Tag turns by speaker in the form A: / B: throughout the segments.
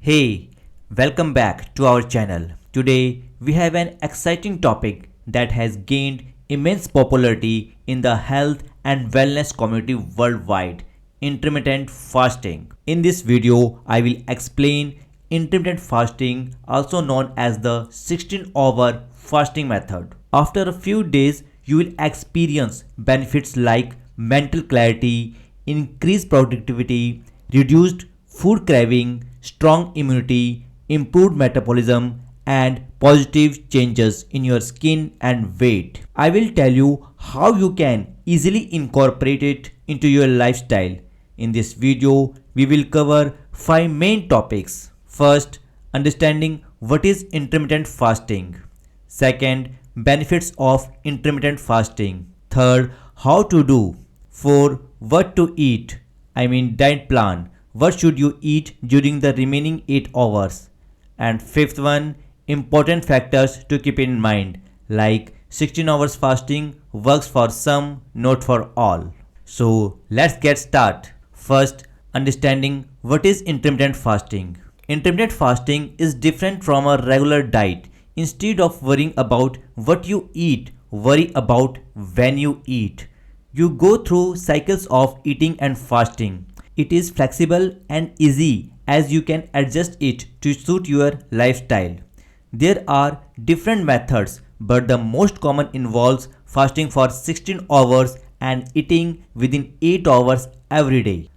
A: Hey, welcome back to our channel. Today we have an exciting topic that has gained immense popularity in the health and wellness community worldwide: intermittent fasting. In this video, I will explain intermittent fasting, also known as the 16-hour fasting method. After a few days, you will experience benefits like mental clarity, increased productivity, reduced food craving, strong immunity, improved metabolism, and positive changes in your skin and weight. I will tell you how you can easily incorporate it into your lifestyle. In this video, we will cover 5 main topics. First, understanding what is intermittent fasting. Second, benefits of intermittent fasting. Third, how to do. 4. What to eat. Diet plan. What should you eat during the remaining 8 hours? And fifth one, important factors to keep in mind, like 16 hours fasting works for some, not for all. So let's get started. First, understanding what is intermittent fasting. Intermittent fasting is different from a regular diet. Instead of worrying about what you eat, worry about when you eat. You go through cycles of eating and fasting. It is flexible and easy as you can adjust it to suit your lifestyle. There are different methods, but the most common involves fasting for 16 hours and eating within 8 hours every day.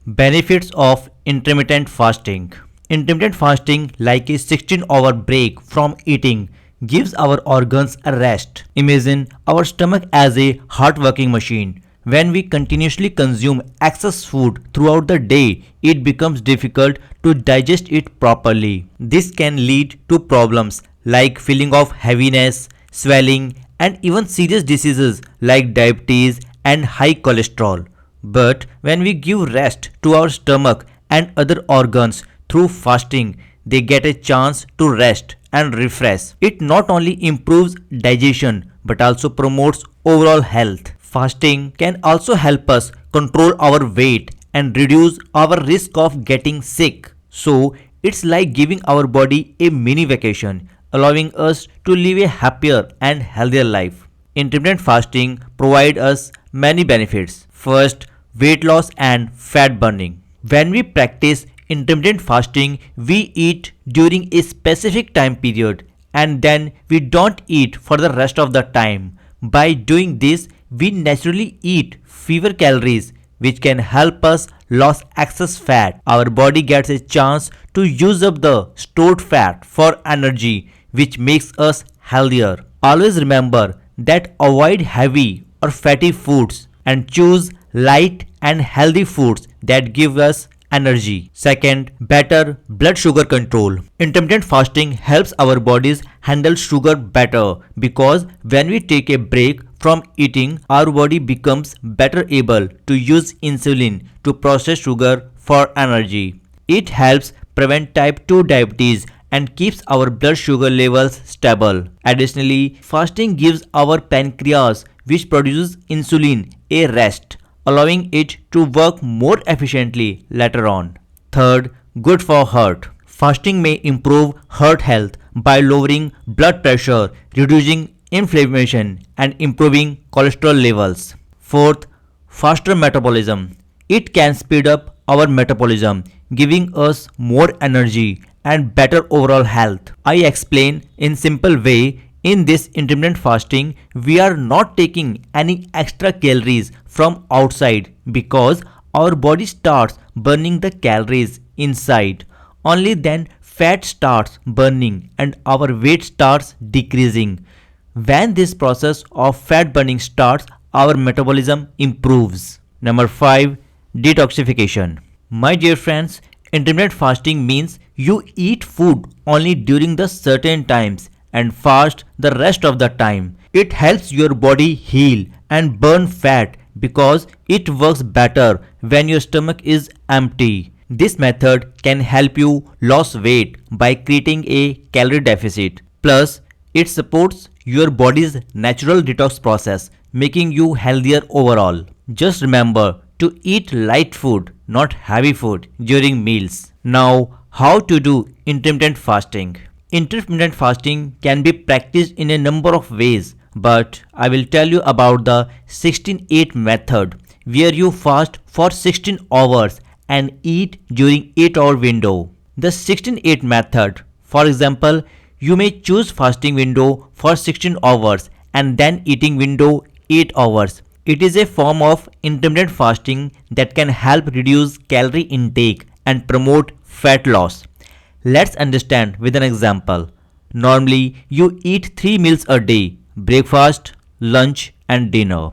A: Benefits of intermittent fasting. Intermittent fasting, like a 16-hour break from eating, gives our organs a rest. Imagine our stomach as a hard-working machine. When we continuously consume excess food throughout the day, it becomes difficult to digest it properly. This can lead to problems like feeling of heaviness, swelling, and even serious diseases like diabetes and high cholesterol. But when we give rest to our stomach and other organs through fasting, they get a chance to rest and refresh. It not only improves digestion but also promotes overall health. Fasting can also help us control our weight and reduce our risk of getting sick. So, it's like giving our body a mini vacation, allowing us to live a happier and healthier life. Intermittent fasting provides us many benefits. First, weight loss and fat burning. When we practice intermittent fasting, we eat during a specific time period and then we don't eat for the rest of the time. By doing this, we naturally eat fewer calories, which can help us lose excess fat. Our body gets a chance to use up the stored fat for energy, which makes us healthier. Always remember that avoid heavy or fatty foods and choose light and healthy foods that give us energy. Second, better blood sugar control. Intermittent fasting helps our bodies handle sugar better because when we take a break from eating, our body becomes better able to use insulin to process sugar for energy. It helps prevent type 2 diabetes and keeps our blood sugar levels stable. Additionally, fasting gives our pancreas, which produces insulin, a rest, allowing it to work more efficiently later on. Third, good for heart. Fasting may improve heart health by lowering blood pressure, reducing inflammation, and improving cholesterol levels. Fourth, faster metabolism. It can speed up our metabolism, giving us more energy and better overall health. I explain in simple way. In this intermittent fasting, we are not taking any extra calories from outside because our body starts burning the calories inside. Only then fat starts burning and our weight starts decreasing. When this process of fat burning starts, our metabolism improves. Number 5. Detoxification. My dear friends, intermittent fasting means you eat food only during the certain times and fast the rest of the time. It helps your body heal and burn fat because it works better when your stomach is empty. This method can help you lose weight by creating a calorie deficit. Plus, it supports your body's natural detox process, making you healthier overall. Just remember to eat light food, not heavy food, during meals. Now, How to do intermittent fasting? Intermittent fasting can be practiced in a number of ways, but I will tell you about the 16-8 method, where you fast for 16 hours and eat during 8-hour window. The 16-8 method, for example, you may choose fasting window for 16 hours and then eating window 8 hours. It is a form of intermittent fasting that can help reduce calorie intake and promote fat loss. Let's understand with an example. Normally, you eat 3 meals a day: breakfast, lunch, and dinner.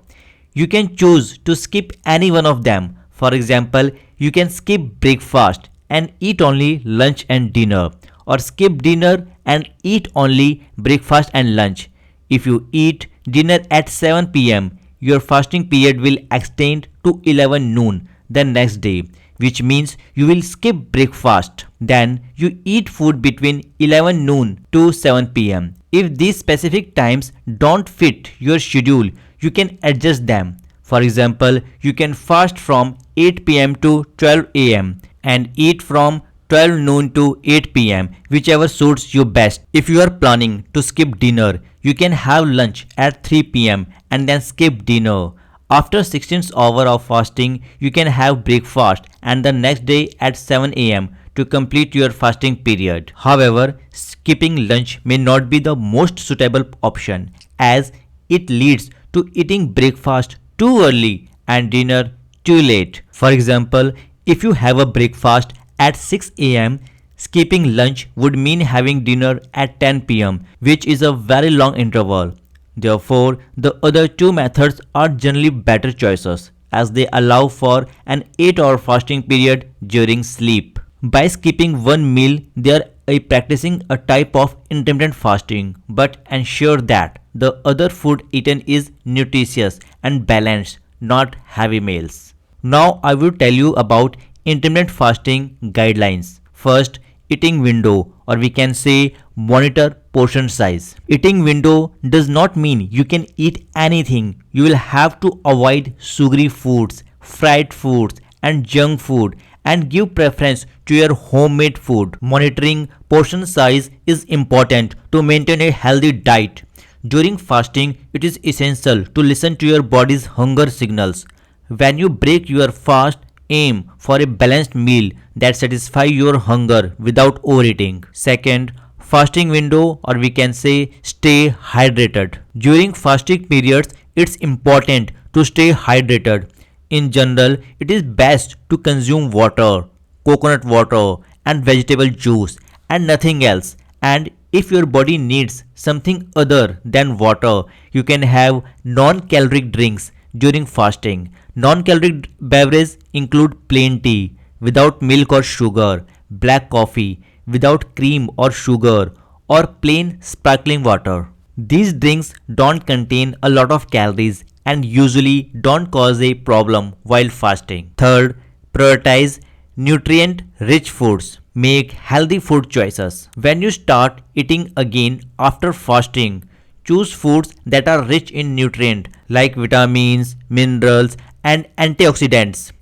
A: You can choose to skip any one of them. For example, you can skip breakfast and eat only lunch and dinner, or skip dinner and eat only breakfast and lunch. If you eat dinner at 7 p.m., your fasting period will extend to 11 noon the next day, which means you will skip breakfast. Then you eat food between 11 noon to 7 p.m. If these specific times don't fit your schedule, you can adjust them. For example, you can fast from 8 p.m. to 12 a.m. and eat from 12 noon to 8 p.m., whichever suits you best. If you are planning to skip dinner, you can have lunch at 3 p.m. and then skip dinner. After 16 hours of fasting, you can have breakfast and the next day at 7 a.m. to complete your fasting period. However, skipping lunch may not be the most suitable option, as it leads to eating breakfast too early and dinner too late. For example, if you have a breakfast at 6 a.m., skipping lunch would mean having dinner at 10 p.m., which is a very long interval. Therefore, the other two methods are generally better choices, as they allow for an 8-hour fasting period during sleep. By skipping one meal, they are practicing a type of intermittent fasting, but ensure that the other food eaten is nutritious and balanced, not heavy meals. Now I will tell you about intermittent fasting guidelines. First, eating window, or we can say monitor portion size. Eating window does not mean you can eat anything. You will have to avoid sugary foods, fried foods, and junk food, and give preference to your homemade food. Monitoring portion size is important to maintain a healthy diet. During fasting, it is essential to listen to your body's hunger signals. When you break your fast, aim for a balanced meal that satisfies your hunger without overeating. Second, fasting window, or we can say stay hydrated. During fasting periods, it's important to stay hydrated. In general, it is best to consume water, coconut water, and vegetable juice, and nothing else. And if your body needs something other than water, you can have non-caloric drinks during fasting. Non-caloric beverages include plain tea without milk or sugar, black coffee without cream or sugar, or plain sparkling water. These drinks don't contain a lot of calories and usually don't cause a problem while fasting. Third, prioritize nutrient rich foods. Make healthy food choices. When you start eating again after fasting, choose foods that are rich in nutrients like vitamins, minerals, and antioxidants.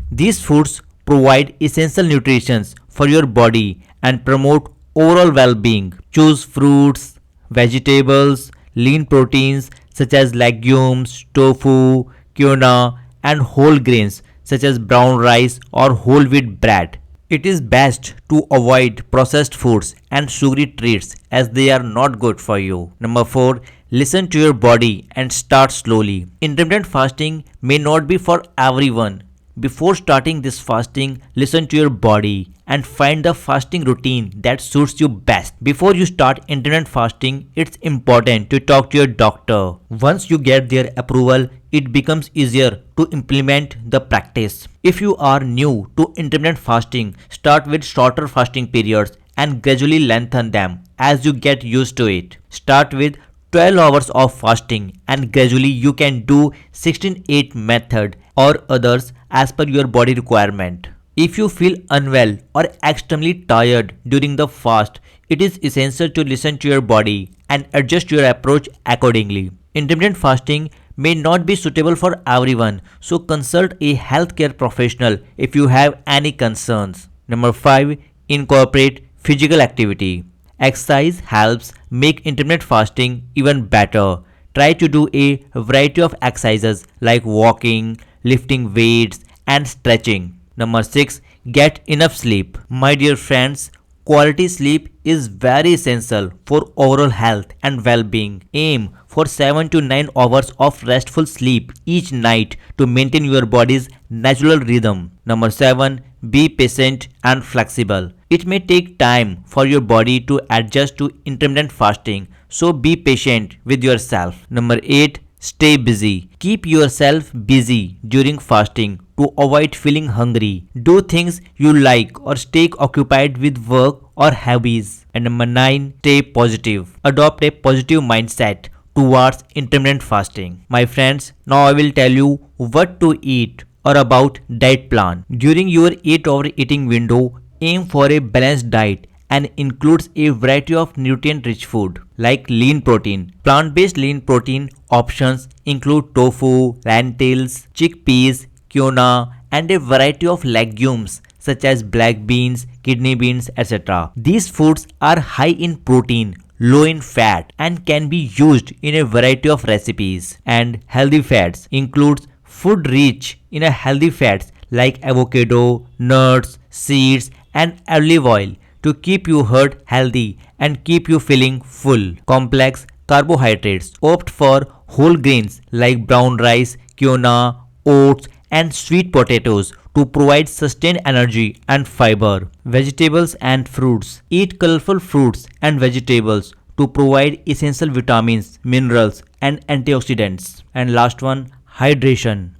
A: These foods provide essential nutrition for your body and promote overall well-being. Choose fruits, vegetables, lean proteins such as legumes, tofu, quinoa, and whole grains such as brown rice or whole wheat bread. It is best to avoid processed foods and sugary treats as they are not good for you. Number 4. Listen to your body and start slowly. Intermittent fasting may not be for everyone. Before starting this fasting, listen to your body and find the fasting routine that suits you best. Before you start intermittent fasting, it's important to talk to your doctor. Once you get their approval, it becomes easier to implement the practice. If you are new to intermittent fasting, start with shorter fasting periods and gradually lengthen them as you get used to it. Start with 12 hours of fasting and gradually you can do 16-8 method or others as per your body requirement. If you feel unwell or extremely tired during the fast, it is essential to listen to your body and adjust your approach accordingly. Intermittent fasting may not be suitable for everyone, so consult a healthcare professional if you have any concerns. Number 5. incorporate physical activity. Exercise helps make intermittent fasting even better. Try to do a variety of exercises like walking, lifting weights, and stretching. Number 6. Get enough sleep. My dear friends, quality sleep is very essential for overall health and well being. Aim for 7 to 9 hours of restful sleep each night to maintain your body's natural rhythm. Number 7. Be patient and flexible. It may take time for your body to adjust to intermittent fasting, so be patient with yourself. Number 8. Stay busy. Keep yourself busy during fasting to avoid feeling hungry. Do things you like or stay occupied with work or hobbies. And number 9. Stay positive. Adopt a positive mindset towards intermittent fasting. My friends, now I will tell you what to eat or about diet plan. During your 8-hour eating window, aim for a balanced diet and includes a variety of nutrient-rich food like lean protein. Plant-based lean protein options include tofu, lentils, chickpeas, quinoa, and a variety of legumes such as black beans, kidney beans, etc. These foods are high in protein, low in fat, and can be used in a variety of recipes. And healthy fats includes food rich in a healthy fats like avocado, nuts, seeds, and olive oil to keep your heart healthy and keep you feeling full. Complex carbohydrates. Opt for whole grains like brown rice, quinoa, oats, and sweet potatoes to provide sustained energy and fiber. Vegetables and fruits. Eat colorful fruits and vegetables to provide essential vitamins, minerals, and antioxidants. And last one, hydration.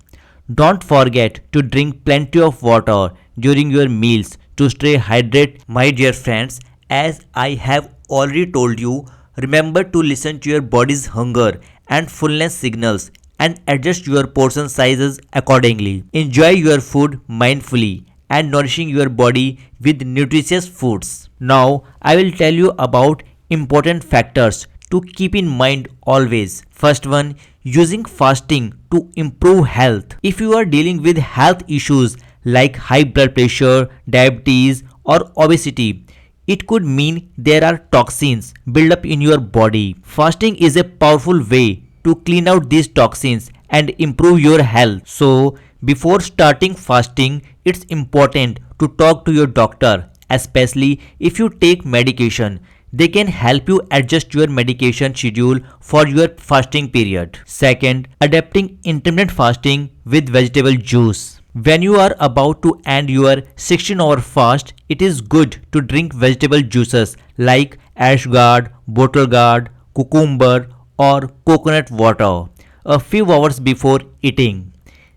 A: Don't forget to drink plenty of water during your meals to stay hydrated. My dear friends, as I have already told you, remember to listen to your body's hunger and fullness signals and adjust your portion sizes accordingly. Enjoy your food mindfully and nourishing your body with nutritious foods. Now, I will tell you about important factors to keep in mind always. First one, using fasting to improve health. If you are dealing with health issues like high blood pressure, diabetes, or obesity, it could mean there are toxins built up in your body. Fasting is a powerful way to clean out these toxins and improve your health. So, before starting fasting, it's important to talk to your doctor, especially if you take medication. They can help you adjust your medication schedule for your fasting period. Second, adapting intermittent fasting with vegetable juice. When you are about to end your 16-hour fast, it is good to drink vegetable juices like ashgard, bottle gourd, cucumber, or coconut water a few hours before eating.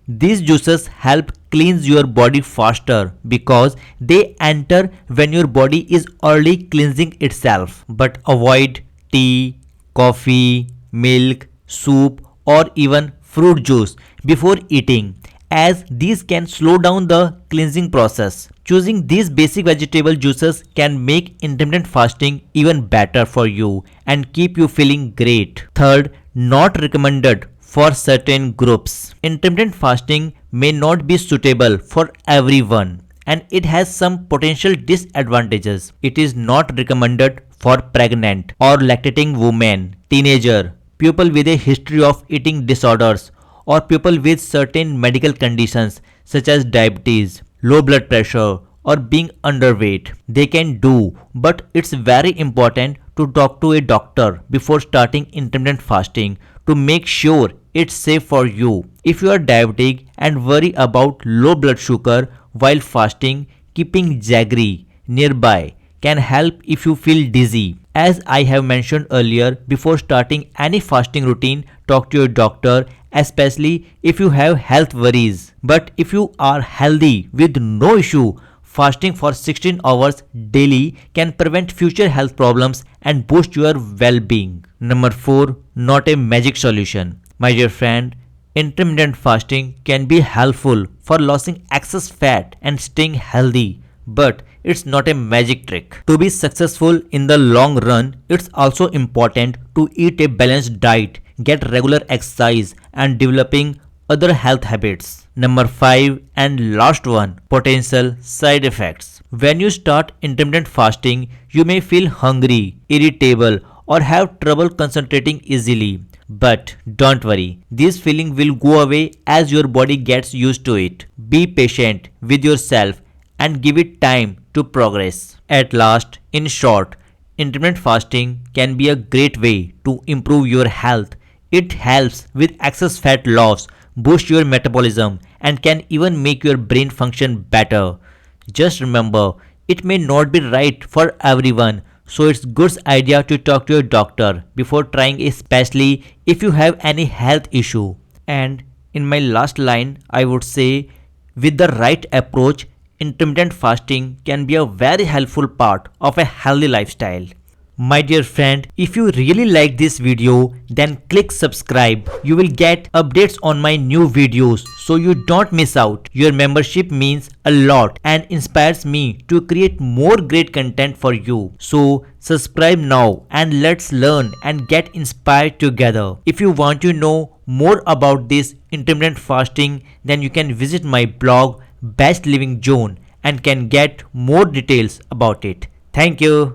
A: These juices help cleanse your body faster because they enter when your body is already cleansing itself. But avoid tea, coffee, milk, soup, or even fruit juice before eating, as these can slow down the cleansing process. Choosing these basic vegetable juices can make intermittent fasting even better for you and keep you feeling great. Third, not recommended for certain groups. Intermittent fasting may not be suitable for everyone and it has some potential disadvantages. It is not recommended for pregnant or lactating women, teenager, people with a history of eating disorders, or people with certain medical conditions such as diabetes, low blood pressure, or being underweight. They can do, but it's very important to talk to a doctor before starting intermittent fasting to make sure it's safe for you. If you are diabetic and worry about low blood sugar while fasting, keeping jaggery nearby can help if you feel dizzy. As I have mentioned earlier, before starting any fasting routine, talk to your doctor, especially if you have health worries. But if you are healthy with no issue, fasting for 16 hours daily can prevent future health problems and boost your well-being. Number 4. Not a magic solution. My dear friend, intermittent fasting can be helpful for losing excess fat and staying healthy, but it's not a magic trick. To be successful in the long run, it's also important to eat a balanced diet, get regular exercise, and developing other health habits. Number 5 and last one, potential side effects. When you start intermittent fasting, you may feel hungry, irritable, or have trouble concentrating easily. But don't worry, this feeling will go away as your body gets used to it. Be patient with yourself and give it time to progress. At last, in short, intermittent fasting can be a great way to improve your health. It helps with excess fat loss, boost your metabolism, and can even make your brain function better. Just remember, it may not be right for everyone, so it's good idea to talk to your doctor before trying, especially if you have any health issue. And in my last line, I would say with the right approach, intermittent fasting can be a very helpful part of a healthy lifestyle. My dear friend, if you really like this video, then click subscribe. You will get updates on my new videos so you don't miss out. Your membership means a lot and inspires me to create more great content for you. So subscribe now and let's learn and get inspired together. If you want to know more about this intermittent fasting, then you can visit my blog Best Living Zone and can get more details about it. Thank you.